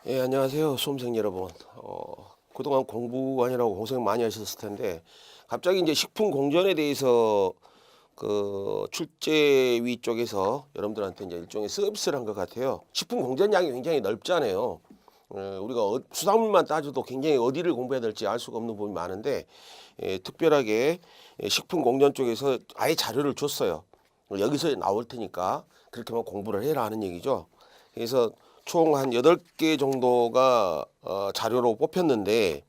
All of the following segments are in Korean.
예, 안녕하세요. 수험생 여러분. 그동안 공부하느라고 고생 많이 하셨을 텐데, 갑자기 이제 식품 공전에 대해서 그 출제위 쪽에서 여러분들한테 이제 일종의 서비스를 한 것 같아요. 식품 공전량이 굉장히 넓잖아요. 우리가 수산물만 따져도 굉장히 어디를 공부해야 될지 알 수가 없는 부분이 많은데, 특별하게 식품 공전 쪽에서 아예 자료를 줬어요. 여기서 나올 테니까 그렇게만 공부를 해라 하는 얘기죠. 그래서 총 한 8개 정도가 자료로 뽑혔는데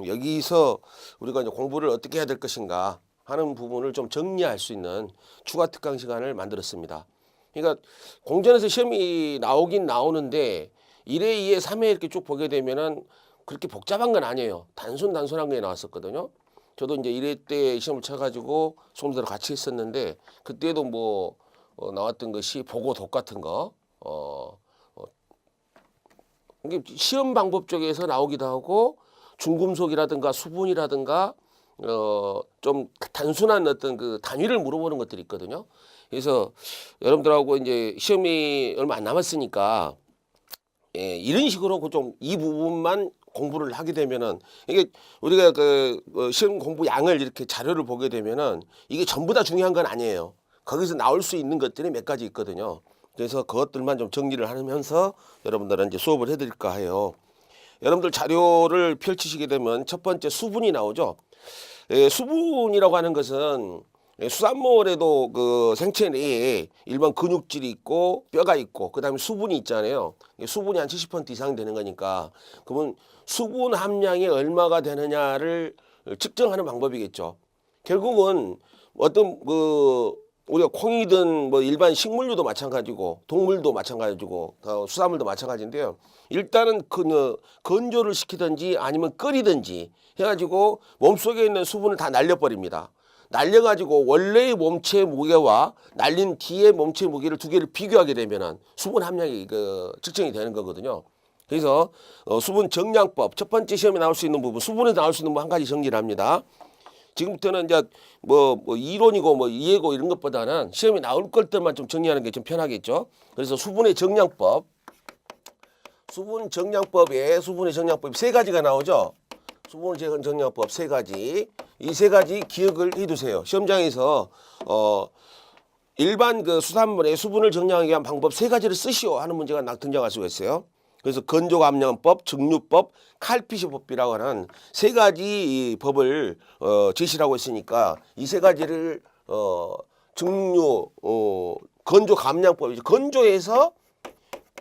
여기서 우리가 이제 공부를 어떻게 해야 될 것인가 하는 부분을 좀 정리할 수 있는 추가 특강 시간을 만들었습니다. 그러니까 공전에서 시험이 나오긴 나오는데 1회, 2회, 3회 이렇게 쭉 보게 되면은 그렇게 복잡한 건 아니에요. 단순한 게 나왔었거든요. 저도 이제 1회 때 시험을 쳐가지고 수험생들 같이 했었는데 그때도 뭐 나왔던 것이 보고 독 같은 거 이게 시험 방법 쪽에서 나오기도 하고 중금속이라든가 수분이라든가 좀 단순한 어떤 그 단위를 물어보는 것들이 있거든요. 그래서 여러분들하고 이제 시험이 얼마 안 남았으니까 이런 식으로 그 좀 이 부분만 공부를 하게 되면은 이게 우리가 그 시험 공부 양을 이렇게 자료를 보게 되면은 이게 전부 다 중요한 건 아니에요. 거기서 나올 수 있는 것들이 몇 가지 있거든요. 그래서 그것들만 좀 정리를 하면서 여러분들은 이제 수업을 해드릴까 해요. 여러분들 자료를 펼치시게 되면 첫 번째 수분이 나오죠. 수분이라고 하는 것은 수산물에도 그 생체 내에 일반 근육질이 있고 뼈가 있고 그다음에 수분이 있잖아요. 수분이 한 70% 이상 되는 거니까 그러면 수분 함량이 얼마가 되느냐를 측정하는 방법이겠죠. 결국은 어떤 그 우리가 콩이든 뭐 일반 식물류도 마찬가지고 동물도 마찬가지고 수산물도 마찬가지인데요. 일단은 건조를 시키든지 아니면 끓이든지 해가지고 몸속에 있는 수분을 다 날려버립니다. 날려가지고 원래의 몸체 무게와 날린 뒤의 몸체 무게를 두 개를 비교하게 되면은 수분 함량이 측정이 되는 거거든요. 그래서 수분 정량법 첫 번째 시험에 나올 수 있는 부분 수분에서 나올 수 있는 부분 한 가지 정리를 합니다. 지금부터는 이제 뭐 이론이고 뭐 이해고 이런 것보다는 시험에 나올 것들만 좀 정리하는 게 좀 편하겠죠. 그래서 수분의 정량법, 수분의 정량법 세 가지가 나오죠. 수분의 정량법 세 가지. 이 세 가지 기억을 해두세요. 시험장에서 일반 그 수산물의 수분을 정량하기 위한 방법 세 가지를 쓰시오 하는 문제가 등장할 수가 있어요. 그래서 건조감량법, 증류법, 칼피시법이라고 하는 세 가지 법을 제시하고 있으니까 이 세 가지를 증류, 건조감량법이죠.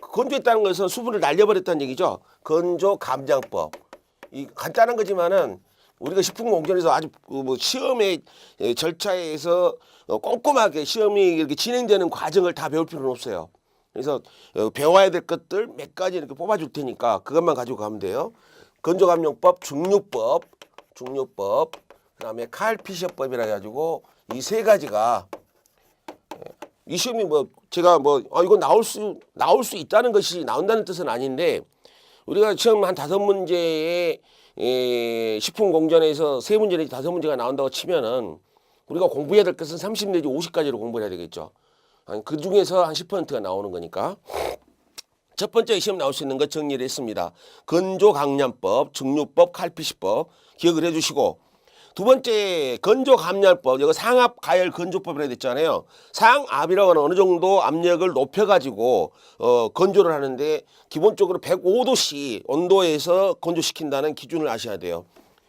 건조했다는 것은 수분을 날려버렸다는 얘기죠. 건조감량법. 이 간단한 거지만은 우리가 식품공전에서 아주 뭐 시험의 절차에서 꼼꼼하게 시험이 이렇게 진행되는 과정을 다 배울 필요는 없어요. 그래서 배워야 될 것들 몇 가지 이렇게 뽑아줄 테니까 그것만 가지고 가면 돼요. 건조감용법, 증류법, 그다음에 칼피셔법이라 해가지고 이 세 가지가 이 시험이 뭐 제가 뭐 이거 나올 수 있다는 것이 나온다는 뜻은 아닌데 우리가 시험 한 5문제에 식품 공전에서 3문제 내지 5문제가 나온다고 치면은 우리가 공부해야 될 것은 30 내지 50까지로 공부해야 되겠죠. 그 중에서 한 10%가 나오는 거니까. 첫 번째 시험 나올 수 있는 것 정리를 했습니다. 건조강량법, 증류법, 칼피시법 기억을 해주시고 두 번째 건조감량법, 이거 상압 가열 건조법이라고 했잖아요. 상압이라고 하는 어느 정도 압력을 높여가지고 건조를 하는데 기본적으로 105도씨 온도에서 건조시킨다는 기준을 아셔야 돼요.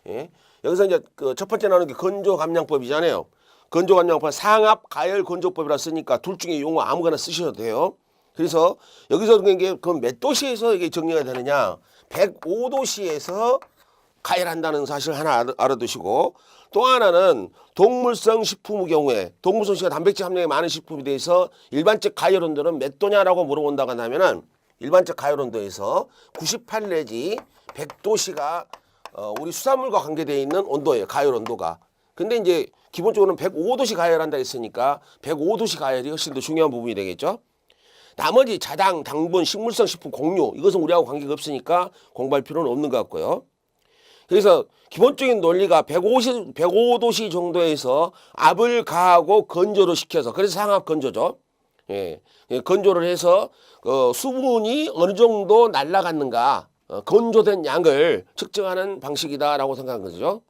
예? 여기서 이제 그 첫 번째 나오는 게 건조감량법이잖아요. 건조감량법 상압 가열 건조법이라 쓰니까 둘 중에 용어 아무거나 쓰셔도 돼요. 그래서 여기서 그 몇 도시에서 이게 정리가 되느냐? 105도씨에서 가열한다는 사실 하나 알아두시고 또 하나는 동물성 식품의 경우에 동물성 식품 단백질 함량이 많은 식품에 대해서 일반적 가열 온도는 몇 도냐라고 물어본다고 한다면은 일반적 가열 온도에서 98 내지 100도씨가 우리 수산물과 관계되어 있는 온도예요. 가열 온도가. 근데 이제 기본적으로는 105도씨 가열한다 했으니까 105도씨 가열이 훨씬 더 중요한 부분이 되겠죠. 나머지 자당, 당분, 식물성 식품 공유 이것은 우리하고 관계가 없으니까 공부할 필요는 없는 것 같고요. 그래서 기본적인 논리가 105도씨 정도에서 압을 가하고 건조를 시켜서 그래서 상압 건조죠. 예, 건조를 해서 수분이 어느 정도 날아갔는가 건조된 양을 측정하는 방식이다라고 생각한 거죠.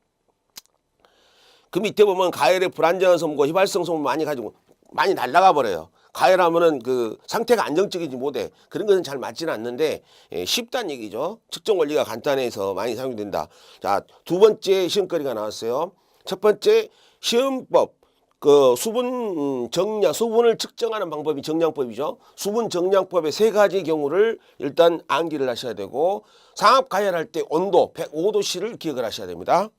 그 밑에 보면 가열의 불안정한 성분과 휘발성 성분 많이 가지고 많이 날아가 버려요. 가열하면은 그 상태가 안정적이지 못해. 그런 것은 잘 맞지는 않는데 쉽다는 얘기죠. 측정 원리가 간단해서 많이 사용된다. 자, 두 번째 시험거리가 나왔어요. 첫 번째 시험법. 그 수분 정량, 수분을 측정하는 방법이 정량법이죠. 수분 정량법의 세 가지 경우를 일단 암기를 하셔야 되고, 상압 가열할 때 온도 105도씨를 기억을 하셔야 됩니다.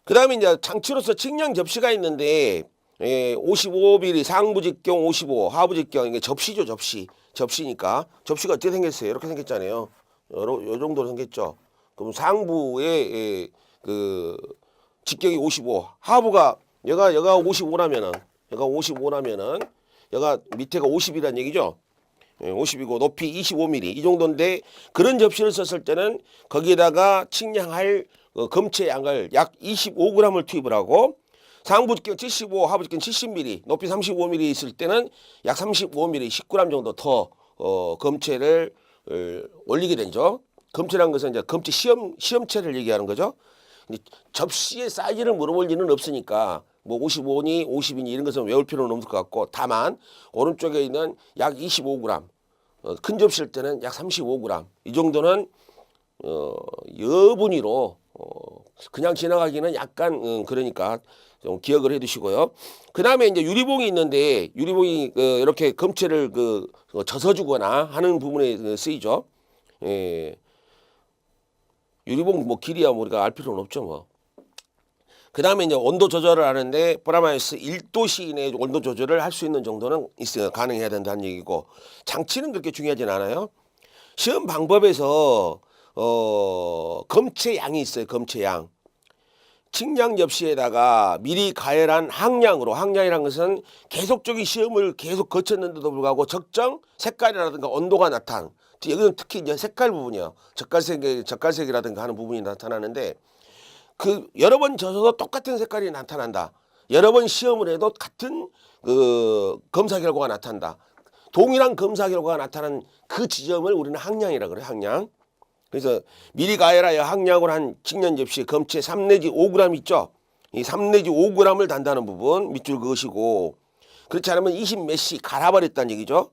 그 다음에 이제 장치로서 측량 접시가 있는데 55mm 상부 직경 55, 하부 직경 이게 접시죠, 접시. 접시니까 접시가 어떻게 생겼어요? 이렇게 생겼잖아요. 요 정도로 생겼죠. 그럼 상부에 그 직경이 55, 하부가 여가 55라면은 여가 밑에가 50이란 얘기죠. 50이고 높이 25mm 이 정도인데, 그런 접시를 썼을 때는 거기에다가 측량할 검체 양을 약 25g을 투입을 하고, 상부 직경 75, 하부 직경 70mm, 높이 35mm 있을 때는 약 35mm, 10g 정도 더 검체를 올리게 되죠. 검체란 것은 이제 검체 시험체를 얘기하는 거죠. 접시의 사이즈를 물어볼 일은 없으니까 뭐 55니 50이니 이런 것은 외울 필요는 없을 것 같고, 다만 오른쪽에 있는 약 25g, 큰 접시일 때는 약 35g 이 정도는 여분위로 그냥 지나가기는 약간 그러니까 좀 기억을 해두시고요. 그 다음에 이제 유리봉이 있는데, 유리봉이 이렇게 검체를 젖어주거나 하는 부분에 쓰이죠. 유리봉 뭐 길이야 뭐 우리가 알 필요는 없죠 뭐. 그 다음에 이제 온도 조절을 하는데 플러스 1도씨 이내에 온도 조절을 할 수 있는 정도는 있어요. 가능해야 된다는 얘기고, 장치는 그렇게 중요하진 않아요. 시험 방법에서 검체 양이 있어요. 검체 양. 측량 접시에다가 미리 가열한 항량으로, 항량이라는 것은 계속적인 시험을 계속 거쳤는데도 불구하고 적정 색깔이라든가 온도가 나타난, 여기는 특히 이제 색깔 부분이요. 젓갈색이라든가 하는 부분이 나타나는데, 그 여러 번 져서도 똑같은 색깔이 나타난다. 여러 번 시험을 해도 같은 검사 결과가 나타난다. 동일한 검사 결과가 나타난 그 지점을 우리는 항량이라고 그래요. 항량. 그래서 미리 가열하여 항량으로 한 측량 접시 검체 3 내지 5g 있죠. 이 3 내지 5g을 단다는 부분 밑줄 그으시고, 그렇지 않으면 20 몇씩 갈아버렸다는 얘기죠.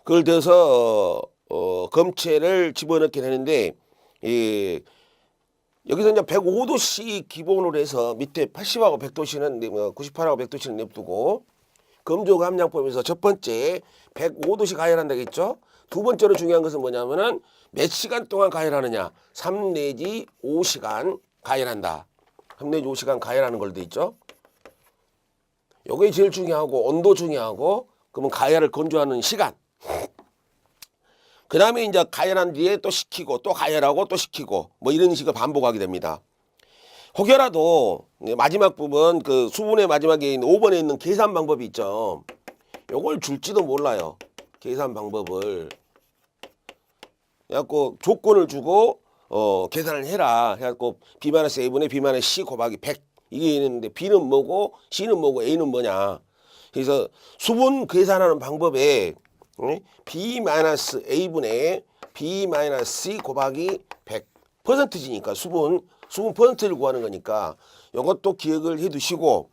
그걸 들어서 검체를 집어넣게 되는데, 여기서 이제 105도씨 기본으로 해서 밑에 80하고 100도씨는 98하고 100도씨는 냅두고, 검조 함량법에서 첫 번째 105도씨 가열한다 했죠. 두 번째로 중요한 것은 뭐냐면은 몇 시간 동안 가열하느냐. 3 내지 5시간 가열한다. 3 내지 5시간 가열하는 걸 돼 있죠. 요게 제일 중요하고, 온도 중요하고, 그러면 가열을 건조하는 시간. 그 다음에 이제 가열한 뒤에 또 식히고 또 가열하고 또 식히고 뭐 이런 식으로 반복하게 됩니다. 혹여라도 마지막 부분 그 수분의 마지막에 있는 5번에 있는 계산 방법이 있죠. 요걸 줄지도 몰라요. 계산 방법을. 그래갖고 조건을 주고 계산을 해라. 해갖고 B-A분의 B-C 곱하기 100 이게 있는데, B는 뭐고 C는 뭐고 A는 뭐냐. 그래서 수분 계산하는 방법에 B-A분의 B-C 곱하기 100 퍼센트지니까 수분 퍼센트를 구하는 거니까 이것도 기억을 해 두시고,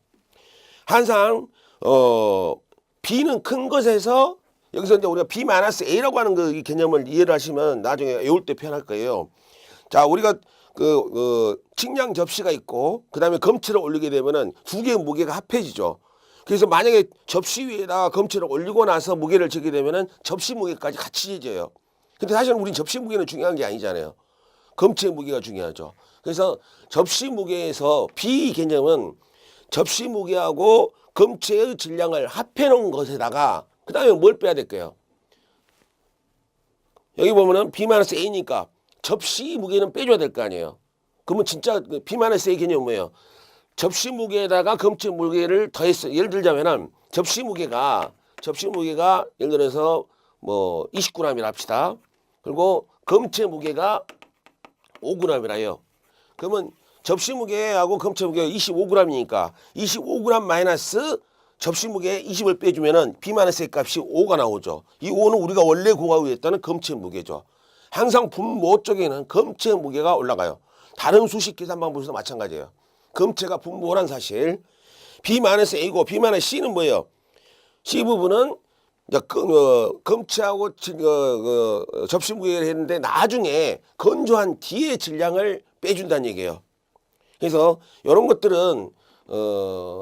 항상 B는 큰 것에서 여기서 이제 우리가 B-A라고 하는 그 개념을 이해를 하시면 나중에 외울 때 편할 거예요. 자, 우리가 측량 접시가 있고 그 다음에 검체를 올리게 되면은 두 개의 무게가 합해지죠. 그래서 만약에 접시 위에다가 검체를 올리고 나서 무게를 재게 되면은 접시 무게까지 같이 재져요. 근데 사실은 우린 접시 무게는 중요한 게 아니잖아요. 검체 무게가 중요하죠. 그래서 접시 무게에서 B 개념은 접시 무게하고 검체의 질량을 합해 놓은 것에다가 그 다음에 뭘 빼야 될까요? 여기 보면은 B-A니까 접시 무게는 빼줘야 될 거 아니에요. 그러면 진짜 B-A 개념은 뭐예요? 접시 무게에다가 검체 무게를 더했어요. 예를 들자면은 접시 무게가 예를 들어서 뭐 20g이라 합시다. 그리고 검체 무게가 5g이라요. 그러면 접시 무게하고 검체 무게가 25g이니까 25g 마이너스 접시 무게 20을 빼주면은 B-A 값이 5가 나오죠. 이 5는 우리가 원래 구하고 있다는 검체 무게죠. 항상 분모 쪽에는 검체 무게가 올라가요. 다른 수식 계산 방법에서 마찬가지예요. 검체가 분모란 사실. B-A고 B-C는 뭐예요? C 부분은 검체하고 접시 무게를 했는데 나중에 건조한 뒤에 질량을 빼준다는 얘기예요. 그래서 이런 것들은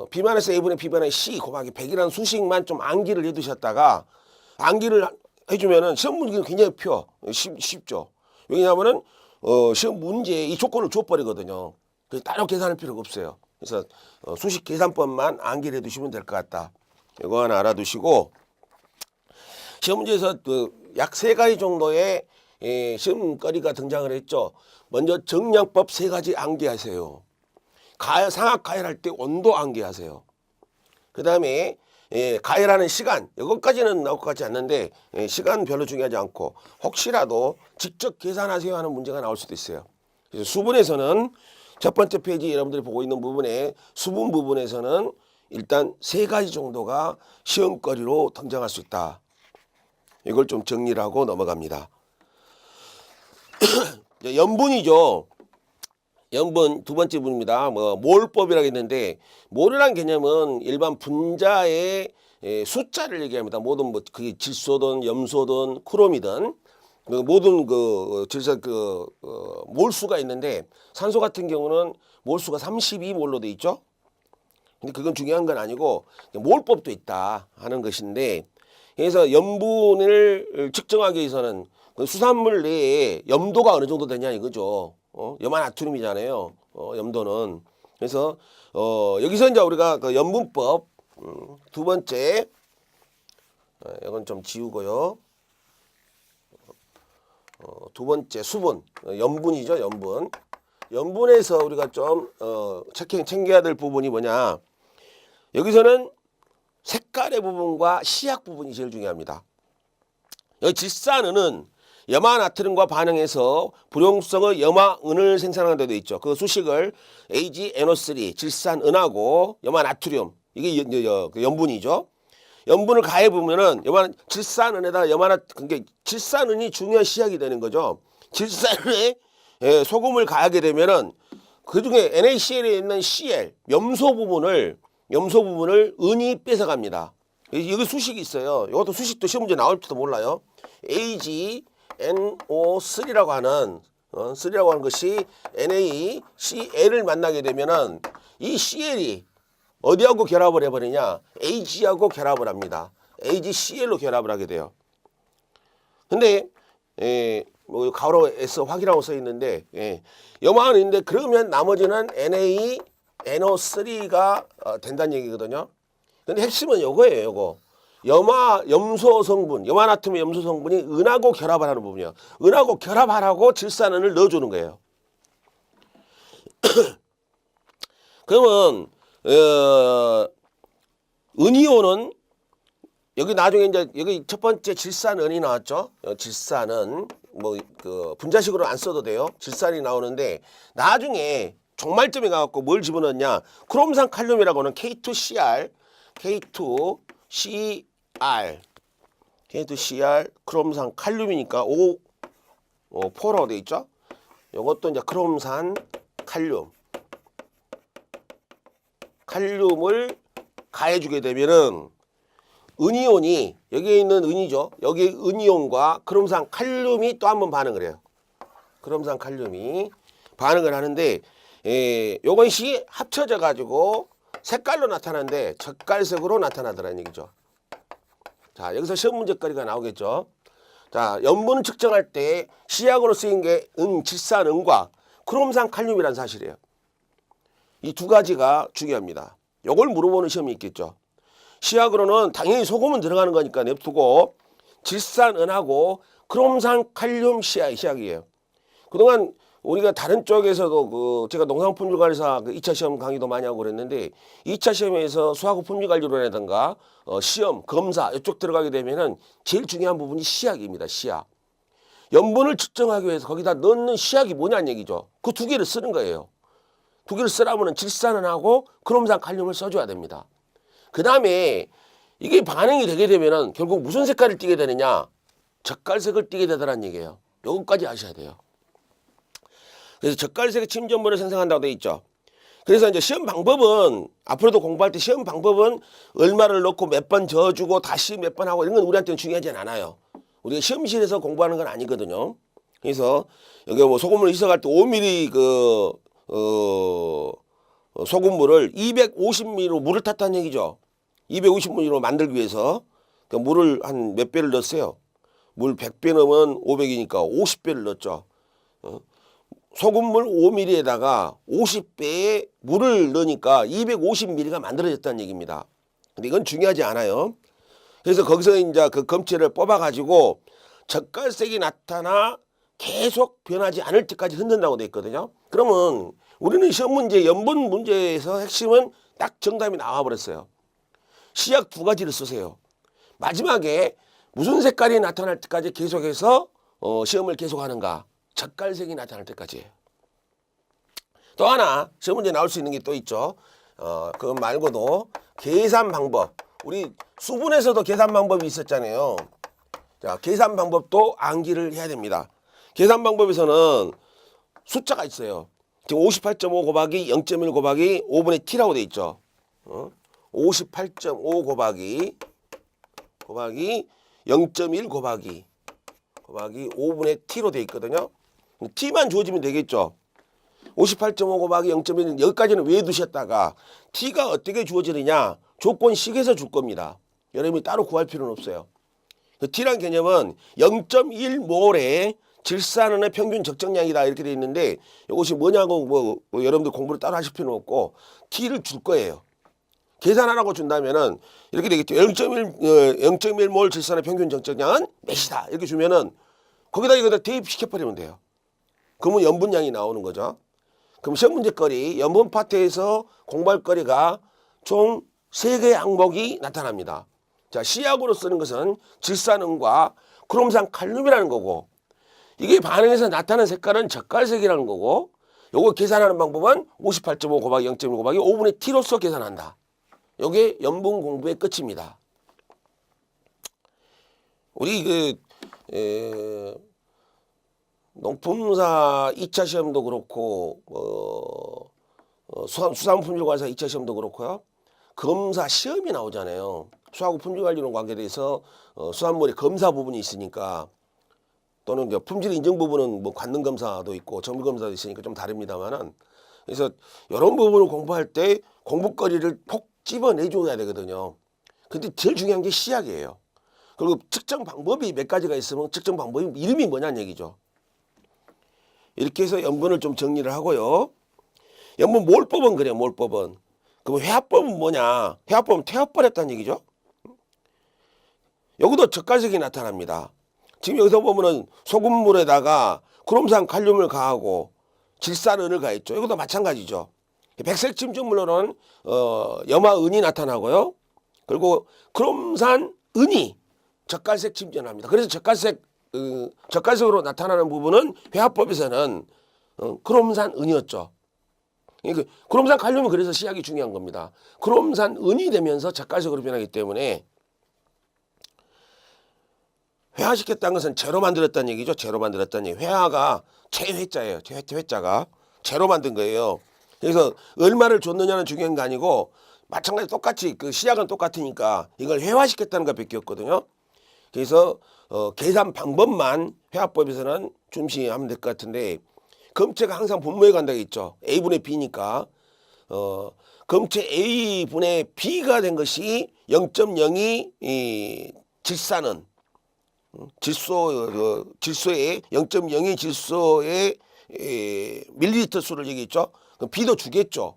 B-A분의 B-C 곱하기 100이라는 수식만 좀 암기를 해두셨다가 암기를 해주면은 시험 문제는 굉장히 쉽죠. 왜냐하면은 시험 문제에 이 조건을 줘버리거든요. 그래서 따로 계산할 필요가 없어요. 그래서 수식 계산법만 암기를 해두시면 될 것 같다. 이거 하나 알아두시고 시험 문제에서 약 3가지 정도의 시험거리가 등장을 했죠. 먼저 정량법 3가지 암기하세요. 상학 가열할 때 온도 암기하세요. 그 다음에 가열하는 시간, 이것까지는 나올 것 같지 않는데 시간 별로 중요하지 않고 혹시라도 직접 계산하세요 하는 문제가 나올 수도 있어요. 그래서 수분에서는 첫 번째 페이지 여러분들이 보고 있는 부분에 수분 부분에서는 일단 3가지 정도가 시험거리로 등장할 수 있다. 이걸 좀 정리를 하고 넘어갑니다. 염분이죠. 염분 두 번째 분입니다. 몰법이라고 했는데 몰이란 개념은 일반 분자의 숫자를 얘기합니다. 모든 그게 질소든 염소든 크롬이든 모든 질소 몰수가 있는데 산소 같은 경우는 몰수가 32몰로 돼 있죠. 근데 그건 중요한 건 아니고 몰법도 있다 하는 것인데 그래서 염분을 측정하기 위해서는 수산물 내에 염도가 어느 정도 되냐 이거죠. 염화나트륨이잖아요. 염도는. 그래서 여기서 이제 우리가 그 염분법 두 번째 이건 좀 지우고요. 두 번째 수분 염분이죠. 염분. 염분에서 우리가 좀 챙겨야 될 부분이 뭐냐. 여기서는 색깔의 부분과 시약 부분이 제일 중요합니다. 여기 질산은은 염화나트륨과 반응해서 불용성의 염화은을 생산하는 데도 있죠. 그 수식을 AgNO3 질산은하고 염화나트륨 이게 염분이죠. 염분을 가해 보면은 질산은에다가 그러니까 질산은이 중요한 시약이 되는 거죠. 질산에 소금을 가하게 되면은 그 중에 NaCl에 있는 Cl 염소 부분을 은이 뺏어갑니다. 여기 수식이 있어요. 이것도 수식도 시험 문제 나올지도 몰라요. AgNO3라고 하는 3라고 하는 것이 NaCl을 만나게 되면은 이 Cl이 어디하고 결합을 해버리냐? Ag하고 결합을 합니다. AgCl로 결합을 하게 돼요. 근데 가로 S 확이라고 써 있는데 염화는 있는데 그러면 나머지는 NaNO3가 된다는 얘기거든요. 근데 핵심은 요거예요. 요거. 염소 성분, 염화나트륨 염소 성분이 은하고 결합을 하는 부분이에요. 은하고 결합하라고 질산은을 넣어주는 거예요. 그러면 은이온은 여기 나중에 이제 여기 첫 번째 질산은이 나왔죠. 질산은 분자식으로 안 써도 돼요. 질산이 나오는데 나중에 종말점에 가갖고 뭘 집어넣냐? 크롬산 칼륨이라고는 K2Cr 크롬산 칼륨이니까 4라고 돼 있죠. 이것도 이제 크롬산 칼륨을 가해주게 되면은 은이온이 여기에 있는 은이죠. 여기 은이온과 크롬산 칼륨이 또 한 번 반응을 해요. 크롬산 칼륨이 반응을 하는데 요것이 합쳐져 가지고 색깔로 나타나는데 젓갈색으로 나타나더라는 얘기죠. 자, 여기서 시험 문제거리가 나오겠죠. 자, 염분을 측정할 때 시약으로 쓰인 게 질산은과 크롬산 칼륨이라는 사실이에요. 이 두 가지가 중요합니다. 요걸 물어보는 시험이 있겠죠. 시약으로는 당연히 소금은 들어가는 거니까 냅두고 질산은하고 크롬산 칼륨 시약이에요. 그동안 우리가 다른 쪽에서도 제가 농산품질관리사 2차 시험 강의도 많이 하고 그랬는데 2차 시험에서 수화국 품질관리론이라든가 시험, 검사 이쪽 들어가게 되면은 제일 중요한 부분이 시약입니다. 시약. 염분을 측정하기 위해서 거기다 넣는 시약이 뭐냐는 얘기죠. 그 두 개를 쓰는 거예요. 두 개를 쓰라면은 질산은하고 크롬산 칼륨을 써줘야 됩니다. 그 다음에 이게 반응이 되게 되면은 결국 무슨 색깔을 띠게 되느냐? 젓갈색을 띠게 되더란 얘기예요. 요것까지 아셔야 돼요. 그래서 젓갈색의 침전물을 생성한다고 돼 있죠. 그래서 이제 시험 방법은 앞으로도 공부할 때 시험 방법은 얼마를 넣고 몇 번 저어주고 다시 몇 번 하고 이런 건 우리한테는 중요하지 않아요. 우리가 시험실에서 공부하는 건 아니거든요. 그래서 여기 뭐 소금물 희석할 때 5mm 소금물을 250ml로 물을 탔다는 얘기죠. 250ml로 만들기 위해서 물을 한 몇 배를 넣었어요. 물 100배 넣으면 500이니까 50배를 넣었죠. 소금물 5ml에다가 50배의 물을 넣으니까 250ml가 만들어졌다는 얘기입니다. 근데 이건 중요하지 않아요. 그래서 거기서 이제 그 검체를 뽑아가지고 젓갈색이 나타나 계속 변하지 않을 때까지 흔든다고 돼 있거든요. 그러면 우리는 시험 문제, 연분 문제에서 핵심은 딱 정답이 나와버렸어요. 시약 두 가지를 쓰세요. 마지막에 무슨 색깔이 나타날 때까지 계속해서 시험을 계속하는가? 젓갈색이 나타날 때까지. 또 하나 시험 문제 나올 수 있는 게 또 있죠. 그거 말고도 계산 방법. 우리 수분에서도 계산 방법이 있었잖아요. 자, 계산 방법도 암기를 해야 됩니다. 계산 방법에서는 숫자가 있어요. 지금 58.5 곱하기 0.1 곱하기 5분의 t라고 돼 있죠. 58.5 곱하기 0.1 곱하기 5분의 t로 돼 있거든요. t만 주어지면 되겠죠. 58.5 곱하기 0.1 여기까지는 왜 두셨다가 t가 어떻게 주어지느냐 조건식에서 줄 겁니다. 여러분이 따로 구할 필요는 없어요. 그 t란 개념은 0.1몰의 질산원의 평균 적정량이다 이렇게 돼 있는데 이것이 뭐냐고 뭐 여러분들 공부를 따로 하실 필요는 없고 t를 줄 거예요. 계산하라고 준다면은 이렇게 되겠죠. 0.1몰 질산의 평균 적정량은 몇이다 이렇게 주면은 거기다 이거 대입시켜버리면 돼요. 그러면 염분량이 나오는 거죠. 그럼 시험 문제거리 염분 파트에서 공부할 거리가 총 3개의 항목이 나타납니다. 자, 시약으로 쓰는 것은 질산음과 크롬산 칼륨이라는 거고 이게 반응해서 나타나는 색깔은 젓갈색이라는 거고 요거 계산하는 방법은 58.5 곱하기 0.1 곱하기 5분의 t로서 계산한다. 요게 염분 공부의 끝입니다. 우리 농품사 2차 시험도 그렇고 수산품질관사 2차 시험도 그렇고요. 검사 시험이 나오잖아요. 수하고 품질관리론 관계돼서 수산물의 검사 부분이 있으니까 또는 이제 품질 인증 부분은 뭐 관능 검사도 있고 정밀 검사도 있으니까 좀 다릅니다만은 그래서 이런 부분을 공부할 때 공부거리를 폭 집어내줘야 되거든요. 근데 제일 중요한 게 시약이에요. 그리고 측정 방법이 몇 가지가 있으면 측정 방법이 이름이 뭐냐는 얘기죠. 이렇게 해서 염분을 좀 정리를 하고요. 염분 몰법은 그래요. 몰법은. 그럼 회합법은 뭐냐. 회합법은 태워버렸다는 얘기죠. 여기도 젓갈색이 나타납니다. 지금 여기서 보면은 소금물에다가 크롬산 칼륨을 가하고 질산은을 가했죠. 이것도 마찬가지죠. 백색 침전물로는 염화은이 나타나고요. 그리고 크롬산 은이 젓갈색 침전합니다. 그래서 젓갈색으로 나타나는 부분은 회합법에서는 크롬산 은이었죠. 그러니까 크롬산 칼륨은 그래서 시약이 중요한 겁니다. 크롬산 은이 되면서 젓갈색으로 변하기 때문에 회화시켰다는 것은 재로 만들었다는 얘기죠. 재로 만들었다는 얘기. 회화가 재회자예요. 회자가 재로 만든 거예요. 그래서 얼마를 줬느냐는 중요한 게 아니고 마찬가지 똑같이 그 시약은 똑같으니까 이걸 회화시켰다는 것밖에 없거든요. 그래서 계산 방법만 회화법에서는 중시하면 될 것 같은데 검체가 항상 분모에 간다고 있죠. A분의 B니까 검체 A분의 B가 된 것이 0.02 질산은 질소의 0.02 질소의 밀리리터 수를 얘기했죠. 그럼 B도 주겠죠.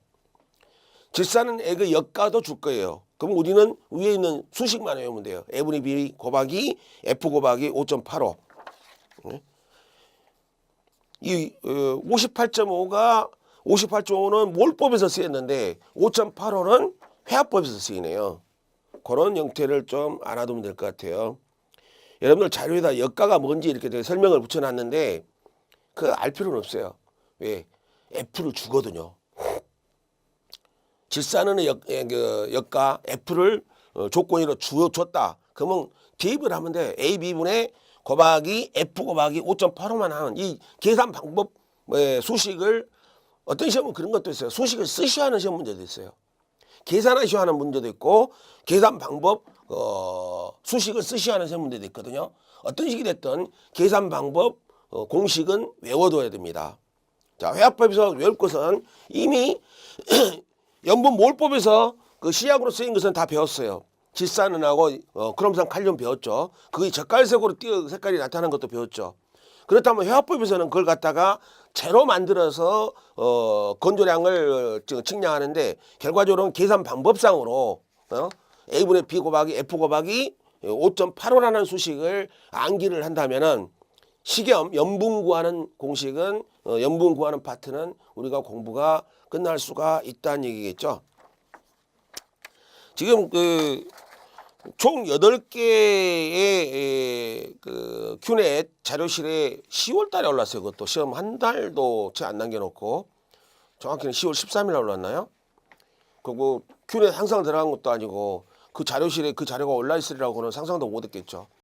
질산은 액의 역가도 줄 거예요. 그럼 우리는 위에 있는 수식만 외우면 돼요. A분의 B 곱하기 F 곱하기 5.85. 이 58.5는 몰법에서 쓰였는데 5.85는 회합법에서 쓰이네요. 그런 형태를 좀 알아두면 될 것 같아요. 여러분들 자료에다 역가가 뭔지 이렇게 설명을 붙여놨는데 그 알 필요는 없어요. 왜? F를 주거든요. 질산은의 역과 F를 조건으로 줬다. 그러면 대입을 하면 돼. A, B분의 곱하기 F 곱하기 5.85만 하는 이 계산 방법 수식을 어떤 시험은 그런 것도 있어요. 수식을 쓰셔야 하는 시험 문제도 있어요. 계산하셔야 하는 문제도 있고 계산 방법 수식을 쓰셔야 하는 시험 문제도 있거든요. 어떤 식이 됐든 계산 방법 공식은 외워둬야 됩니다. 자, 회화법에서 외울 것은 이미 연분몰법에서 그 시약으로 쓰인 것은 다 배웠어요. 질산은하고 크롬산 칼륨 배웠죠. 그게 젓갈색으로 색깔이 나타나는 것도 배웠죠. 그렇다면 회화법에서는 그걸 갖다가 재로 만들어서 건조량을 측량하는데 결과적으로는 계산 방법상으로 A분의 B 곱하기 F 곱하기 5.85라는 수식을 암기를 한다면은 시겸 염분 구하는 공식은 염분 구하는 파트는 우리가 공부가 끝날 수가 있다는 얘기겠죠. 지금 총 8개의 그 큐넷 자료실에 10월 달에 올랐어요. 그것도 시험 한 달도 채 안 남겨놓고 정확히는 10월 13일 날 올랐나요? 그리고 큐넷 항상 들어간 것도 아니고 그 자료실에 그 자료가 올라 있으리라고는 상상도 못했겠죠.